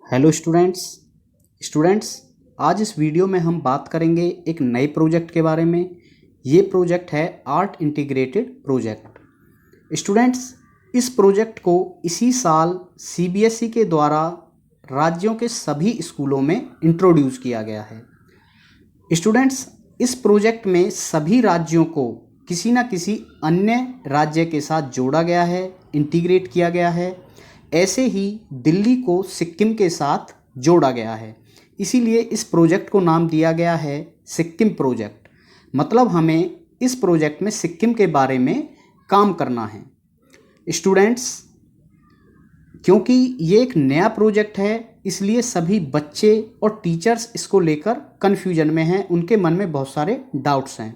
Hello students आज इस video में हम बात करेंगे एक नए प्रोजेक्ट के बारे में। ये प्रोजेक्ट है आर्ट इंटीग्रेटेड प्रोजेक्ट। स्टूडेंट्स, इस प्रोजेक्ट को इसी साल सीबीएसई के द्वारा राज्यों के सभी स्कूलों में इंट्रोड्यूस किया गया है। स्टूडेंट्स, इस प्रोजेक्ट में सभी राज्यों को किसी न किसी अन्य राज्य के साथ जोड़ा गया है, इंटीग्रेट किया गया है। ऐसे ही दिल्ली को सिक्किम के साथ जोड़ा गया है, इसीलिए इस प्रोजेक्ट को नाम दिया गया है सिक्किम प्रोजेक्ट। मतलब हमें इस प्रोजेक्ट में सिक्किम के बारे में काम करना है। स्टूडेंट्स, क्योंकि ये एक नया प्रोजेक्ट है, इसलिए सभी बच्चे और टीचर्स इसको लेकर कन्फ्यूजन में हैं, उनके मन में बहुत सारे डाउट्स हैं।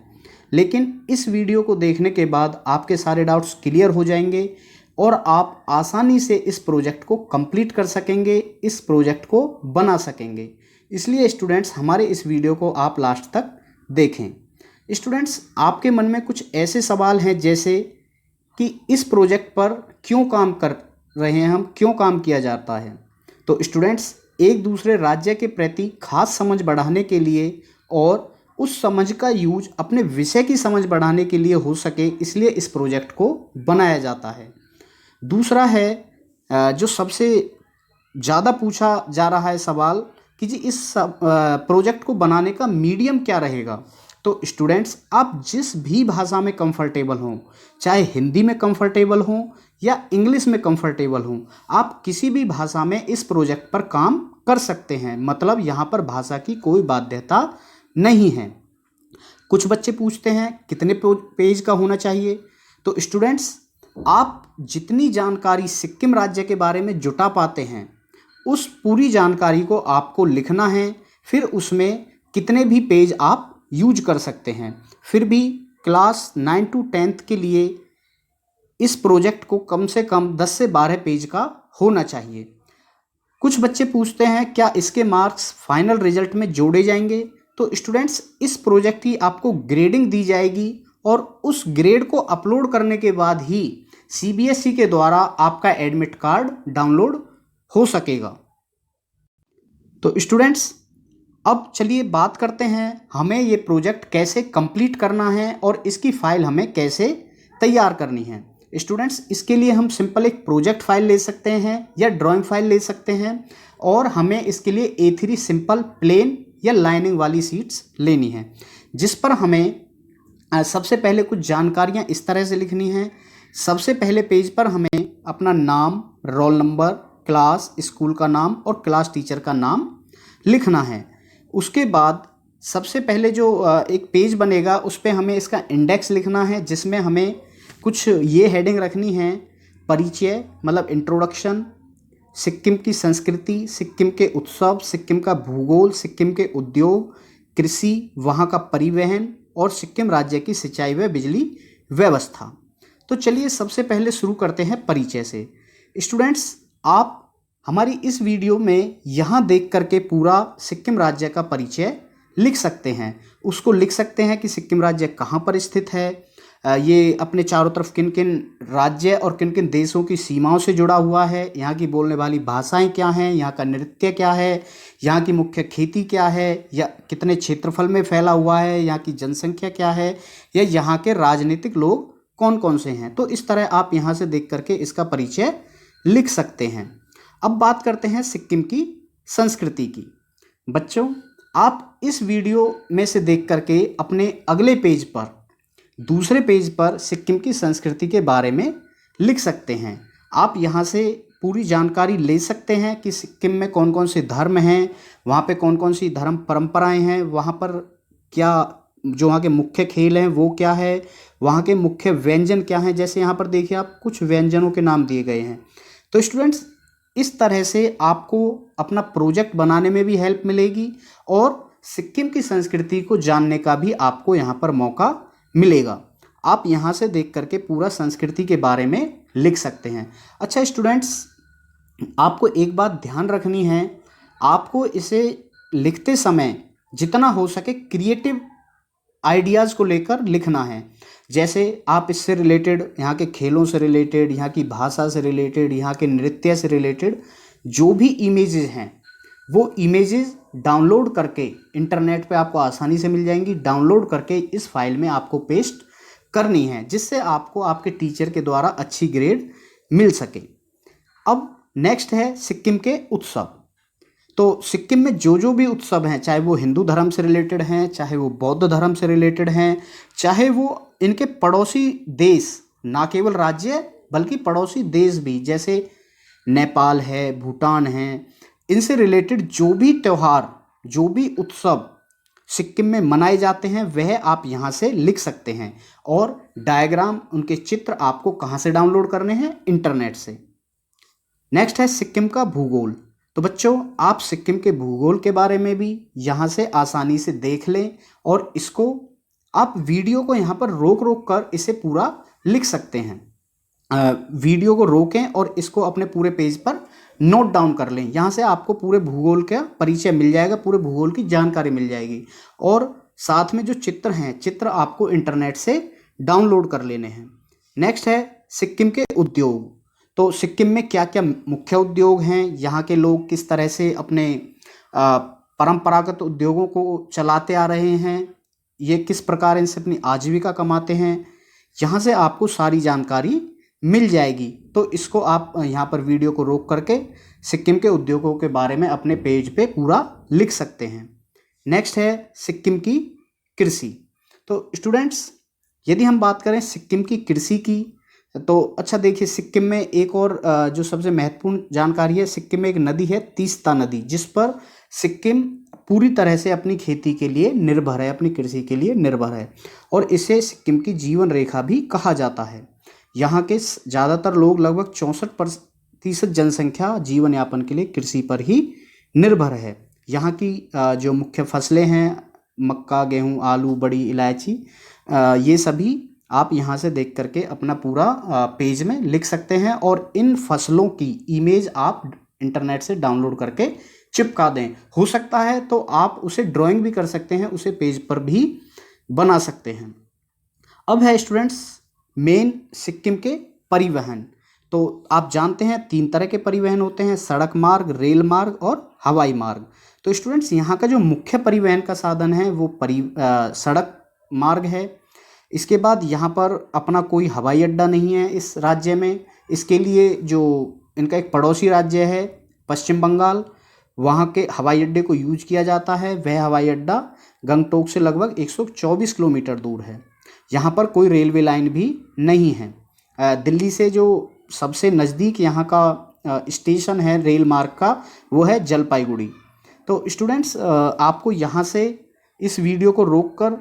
लेकिन इस वीडियो को देखने के बाद आपके सारे डाउट्स क्लियर हो जाएंगे और आप आसानी से इस प्रोजेक्ट को कंप्लीट कर सकेंगे, इस प्रोजेक्ट को बना सकेंगे। इसलिए स्टूडेंट्स, हमारे इस वीडियो को आप लास्ट तक देखें। स्टूडेंट्स, आपके मन में कुछ ऐसे सवाल हैं जैसे कि इस प्रोजेक्ट पर क्यों काम कर रहे हैं हम, क्यों काम किया जाता है। तो स्टूडेंट्स, एक दूसरे राज्य के प्रति खास समझ बढ़ाने के लिए और उस समझ का यूज अपने विषय की समझ बढ़ाने के लिए हो सके, इसलिए इस प्रोजेक्ट को बनाया जाता है। दूसरा है जो सबसे ज़्यादा पूछा जा रहा है सवाल कि जी इस प्रोजेक्ट को बनाने का मीडियम क्या रहेगा। तो स्टूडेंट्स, आप जिस भी भाषा में कंफर्टेबल हों, चाहे हिंदी में कंफर्टेबल हों या इंग्लिश में कंफर्टेबल हों, आप किसी भी भाषा में इस प्रोजेक्ट पर काम कर सकते हैं। मतलब यहाँ पर भाषा की कोई बाध्यता नहीं है। कुछ बच्चे पूछते हैं कितने पेज का होना चाहिए। तो स्टूडेंट्स, आप जितनी जानकारी सिक्किम राज्य के बारे में जुटा पाते हैं, उस पूरी जानकारी को आपको लिखना है। फिर उसमें कितने भी पेज आप यूज कर सकते हैं। फिर भी क्लास 9 to 10 के लिए इस प्रोजेक्ट को कम से कम 10 से 12 पेज का होना चाहिए। कुछ बच्चे पूछते हैं क्या इसके मार्क्स फाइनल रिजल्ट में जोड़े जाएंगे। तो स्टूडेंट्स, इस प्रोजेक्ट की आपको ग्रेडिंग दी जाएगी और उस ग्रेड को अपलोड करने के बाद ही सीबीएसई के द्वारा आपका एडमिट कार्ड डाउनलोड हो सकेगा। तो स्टूडेंट्स, अब चलिए बात करते हैं हमें ये प्रोजेक्ट कैसे कंप्लीट करना है और इसकी फाइल हमें कैसे तैयार करनी है। स्टूडेंट्स, इसके लिए हम सिंपल एक प्रोजेक्ट फाइल ले सकते हैं या ड्राइंग फाइल ले सकते हैं, और हमें इसके लिए A3 सिंपल प्लेन या लाइनिंग वाली शीट्स लेनी है, जिस पर हमें सबसे पहले कुछ जानकारियां इस तरह से लिखनी है। सबसे पहले पेज पर हमें अपना नाम, रोल नंबर, क्लास, स्कूल का नाम और क्लास टीचर का नाम लिखना है। उसके बाद सबसे पहले जो एक पेज बनेगा उस पर हमें इसका इंडेक्स लिखना है, जिसमें हमें कुछ ये हेडिंग रखनी है। परिचय मतलब इंट्रोडक्शन, सिक्किम की संस्कृति, सिक्किम के उत्सव, सिक्किम का भूगोल, सिक्किम के उद्योग, कृषि, वहाँ का परिवहन और सिक्किम राज्य की सिंचाई व बिजली व्यवस्था। तो चलिए सबसे पहले शुरू करते हैं परिचय से। स्टूडेंट्स, आप हमारी इस वीडियो में यहाँ देख करके पूरा सिक्किम राज्य का परिचय लिख सकते हैं। उसको लिख सकते हैं कि सिक्किम राज्य कहाँ पर स्थित है, ये अपने चारों तरफ किन किन राज्य और किन किन देशों की सीमाओं से जुड़ा हुआ है, यहाँ की बोलने वाली भाषाएं क्या हैं, यहाँ का नृत्य क्या है, यहाँ की मुख्य खेती क्या है, या कितने क्षेत्रफल में फैला हुआ है, यहाँ की जनसंख्या क्या है, या यहाँ के राजनीतिक लोग कौन कौन से हैं। तो इस तरह आप यहाँ से देख करके इसका परिचय लिख सकते हैं। अब बात करते हैं सिक्किम की संस्कृति की। बच्चों, आप इस वीडियो में से देख करके अपने अगले पेज पर, दूसरे पेज पर सिक्किम की संस्कृति के बारे में लिख सकते हैं। आप यहाँ से पूरी जानकारी ले सकते हैं कि सिक्किम में कौन कौन से धर्म हैं, वहाँ पे कौन कौन सी धर्म परंपराएं हैं, वहाँ पर क्या जो वहाँ के मुख्य खेल हैं वो क्या है, वहाँ के मुख्य व्यंजन क्या हैं। जैसे यहाँ पर देखिए, आप कुछ व्यंजनों के नाम दिए गए हैं। तो स्टूडेंट्स, इस तरह से आपको अपना प्रोजेक्ट बनाने में भी हेल्प मिलेगी और सिक्किम की संस्कृति को जानने का भी आपको यहाँ पर मौका मिलेगा। आप यहाँ से देख करके पूरा संस्कृति के बारे में लिख सकते हैं। अच्छा स्टूडेंट्स, आपको एक बात ध्यान रखनी है, आपको इसे लिखते समय जितना हो सके क्रिएटिव आइडियाज़ को लेकर लिखना है। जैसे आप इससे रिलेटेड, यहाँ के खेलों से रिलेटेड, यहाँ की भाषा से रिलेटेड, यहाँ के नृत्य से रिलेटेड जो भी इमेजेस हैं वो इमेजेस डाउनलोड करके इंटरनेट पे आपको आसानी से मिल जाएंगी। डाउनलोड करके इस फाइल में आपको पेस्ट करनी है, जिससे आपको आपके टीचर के द्वारा अच्छी ग्रेड मिल सके। अब नेक्स्ट है सिक्किम के उत्सव। तो सिक्किम में जो भी उत्सव हैं, चाहे वो हिंदू धर्म से रिलेटेड हैं, चाहे वो बौद्ध धर्म से रिलेटेड हैं, चाहे वो इनके पड़ोसी देश, ना केवल राज्य बल्कि पड़ोसी देश भी, जैसे नेपाल है, भूटान है, इनसे रिलेटेड जो भी त्यौहार, जो भी उत्सव सिक्किम में मनाए जाते हैं, वह आप यहाँ से लिख सकते हैं। और डायग्राम, उनके चित्र आपको कहाँ से डाउनलोड करने हैं? इंटरनेट से। नेक्स्ट है सिक्किम का भूगोल। तो बच्चों, आप सिक्किम के भूगोल के बारे में भी यहाँ से आसानी से देख लें, और इसको आप वीडियो को यहाँ पर रोक रोक कर इसे पूरा लिख सकते हैं। वीडियो को रोकें और इसको अपने पूरे पेज पर नोट डाउन कर लें। यहाँ से आपको पूरे भूगोल का परिचय मिल जाएगा, पूरे भूगोल की जानकारी मिल जाएगी। और साथ में जो चित्र हैं, चित्र आपको इंटरनेट से डाउनलोड कर लेने हैं। नेक्स्ट है सिक्किम के उद्योग। तो सिक्किम में क्या क्या मुख्य उद्योग हैं, यहाँ के लोग किस तरह से अपने परंपरागत उद्योगों को चलाते आ रहे हैं, ये किस प्रकार इनसे अपनी आजीविका कमाते हैं, यहाँ से आपको सारी जानकारी मिल जाएगी। तो इसको आप यहाँ पर वीडियो को रोक करके सिक्किम के उद्योगों के बारे में अपने पेज पे पूरा लिख सकते हैं। नेक्स्ट है सिक्किम की कृषि। तो स्टूडेंट्स, यदि हम बात करें सिक्किम की कृषि की, तो अच्छा देखिए, सिक्किम में एक और जो सबसे महत्वपूर्ण जानकारी है, सिक्किम में एक नदी है तीस्ता नदी, जिस पर सिक्किम पूरी तरह से अपनी खेती के लिए निर्भर है, अपनी कृषि के लिए निर्भर है, और इसे सिक्किम की जीवन रेखा भी कहा जाता है। यहाँ के ज़्यादातर लोग, लगभग 64% जनसंख्या जीवन यापन के लिए कृषि पर ही निर्भर है। यहाँ की जो मुख्य फसलें हैं, मक्का, गेहूँ, आलू, बड़ी इलायची, ये सभी आप यहाँ से देख करके अपना पूरा पेज में लिख सकते हैं। और इन फसलों की इमेज आप इंटरनेट से डाउनलोड करके चिपका दें। हो सकता है तो आप उसे ड्राइंग भी कर सकते हैं, उसे पेज पर भी बना सकते हैं। अब है स्टूडेंट्स मेन सिक्किम के परिवहन। तो आप जानते हैं 3 तरह के परिवहन होते हैं, सड़क मार्ग, रेल मार्ग और हवाई मार्ग। तो स्टूडेंट्स, यहाँ का जो मुख्य परिवहन का साधन है वो सड़क मार्ग है। इसके बाद यहाँ पर अपना कोई हवाई अड्डा नहीं है इस राज्य में। इसके लिए जो इनका एक पड़ोसी राज्य है पश्चिम बंगाल, वहाँ के हवाई अड्डे को यूज किया जाता है। वह हवाई अड्डा गंगटोक से लगभग 124 किलोमीटर दूर है। यहाँ पर कोई रेलवे लाइन भी नहीं है। दिल्ली से जो सबसे नज़दीक यहाँ का स्टेशन है रेल मार्ग का, वो है जलपाईगुड़ी। तो स्टूडेंट्स, आपको यहाँ से इस वीडियो को रोक कर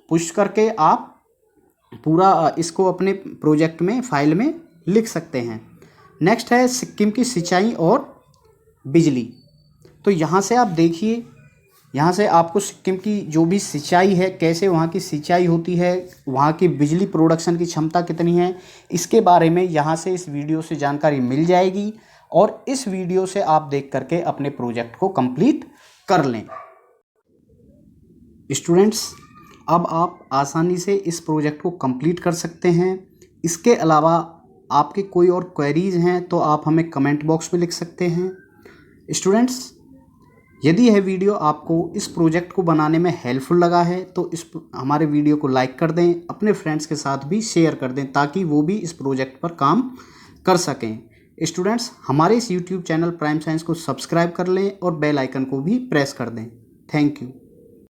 पुश करके आप पूरा इसको अपने प्रोजेक्ट में, फाइल में लिख सकते हैं। नेक्स्ट है सिक्किम की सिंचाई और बिजली। तो यहाँ से आप देखिए, यहाँ से आपको सिक्किम की जो भी सिंचाई है, कैसे वहाँ की सिंचाई होती है, वहाँ की बिजली प्रोडक्शन की क्षमता कितनी है, इसके बारे में यहाँ से इस वीडियो से जानकारी मिल जाएगी। और इस वीडियो से आप देख करके अपने प्रोजेक्ट को कंप्लीट कर लें। स्टूडेंट्स, अब आप आसानी से इस प्रोजेक्ट को कंप्लीट कर सकते हैं। इसके अलावा आपके कोई और क्वेरीज़ हैं तो आप हमें कमेंट बॉक्स में लिख सकते हैं। स्टूडेंट्स, यदि यह वीडियो आपको इस प्रोजेक्ट को बनाने में हेल्पफुल लगा है तो हमारे वीडियो को लाइक कर दें, अपने फ्रेंड्स के साथ भी शेयर कर दें, ताकि वो भी इस प्रोजेक्ट पर काम कर सकें। स्टूडेंट्स, हमारे इस यूट्यूब चैनल प्राइम साइंस को सब्सक्राइब कर लें और बेल आइकन को भी प्रेस कर दें। Thank you.